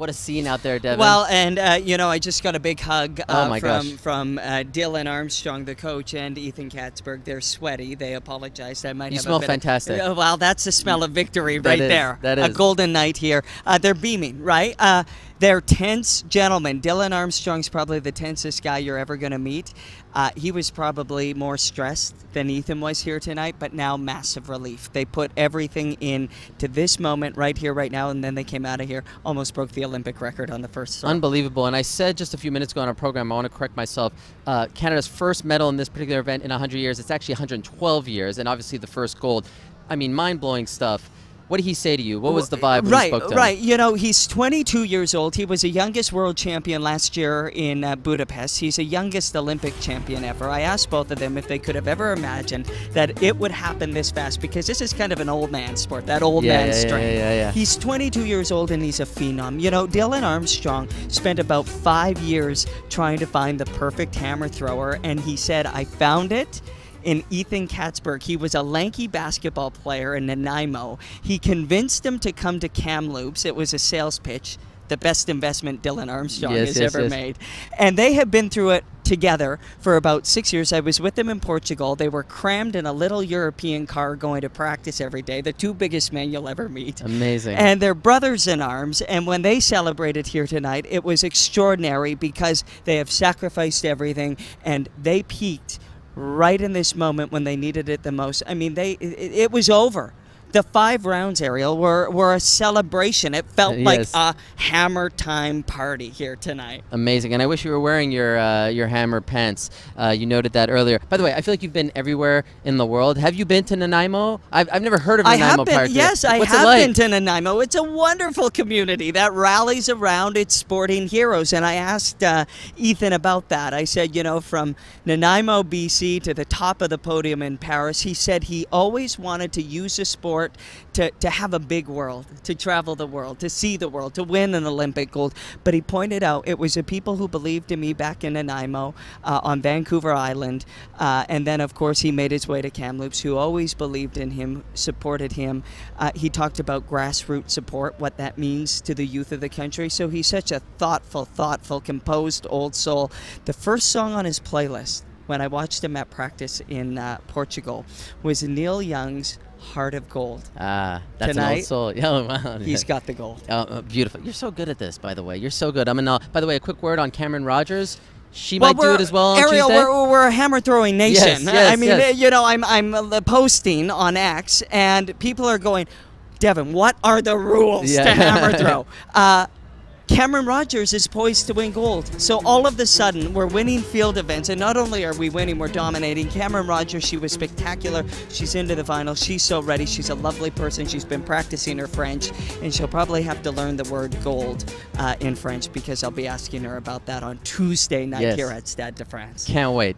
What a scene out there, Devin. Well, and I just got a big hug from Dylan Armstrong, the coach, and Ethan Katzberg. They're sweaty. They apologized. I might You have smell a bit fantastic. Well, that's the smell of victory right there. That A is. golden night here. They're beaming, right? They're tense gentlemen. Dylan Armstrong's probably the tensest guy you're ever going to meet. He was probably more stressed than Ethan was here tonight, but now massive relief. They put everything in to this moment right here, right now, and then they came out of here, almost broke the Olympic record on the first throw. Unbelievable. And I said just a few minutes ago on our program, I want to correct myself, Canada's first medal in this particular event in 100 years. It's actually 112 years, and obviously the first gold. I mean, mind-blowing stuff. What did he say to you? What was the vibe when you spoke to him? Right. He's 22 years old. He was the youngest world champion last year in Budapest. He's the youngest Olympic champion ever. I asked both of them if they could have ever imagined that it would happen this fast, because this is kind of an old man sport, that old man strength. Yeah. He's 22 years old and he's a phenom. Dylan Armstrong spent about 5 years trying to find the perfect hammer thrower, and he said, I found it in Ethan Katzberg. He was a lanky basketball player in Nanaimo. He convinced him to come to Kamloops. It was a sales pitch, the best investment Dylan Armstrong has ever made. And they have been through it together for about 6 years. I was with them in Portugal. They were crammed in a little European car going to practice every day, the two biggest men you'll ever meet. Amazing. And they're brothers in arms, and when they celebrated here tonight, it was extraordinary because they have sacrificed everything, and they peaked right in this moment when they needed it the most. I mean, it was over. The 5 rounds, Ariel, were a celebration. It felt like a hammer time party here tonight. Amazing. And I wish you were wearing your hammer pants. You noted that earlier. By the way, I feel like you've been everywhere in the world. Have you been to Nanaimo? I've never heard of Nanaimo prior to Yes, I What's have it like? been to Nanaimo. It's a wonderful community that rallies around its sporting heroes. And I asked Ethan about that. I said, from Nanaimo, BC to the top of the podium in Paris, he said he always wanted to use the sport to have a big world, to travel the world, to see the world, to win an Olympic gold. But he pointed out it was the people who believed in me back in Nanaimo on Vancouver Island. And then, of course, he made his way to Kamloops, who always believed in him, supported him. He talked about grassroots support, what that means to the youth of the country. So he's such a thoughtful, composed old soul. The first song on his playlist, when I watched him at practice in Portugal, was Neil Young's Heart of Gold. That's tonight, an old soul. Oh, wow. He's got the gold. Beautiful. You're so good at this, by the way. You're so good. By the way, a quick word on Cameron Rogers. She might do it as well on Ariel, Tuesday. we're a hammer throwing nation. Yes, I'm posting on X, and people are going, Devin, what are the rules to hammer throw? Cameron Rogers is poised to win gold. So all of a sudden, we're winning field events, and not only are we winning, we're dominating. Cameron Rogers, she was spectacular. She's into the finals. She's so ready. She's a lovely person. She's been practicing her French, and she'll probably have to learn the word gold in French, because I'll be asking her about that on Tuesday night here at Stade de France. Can't wait.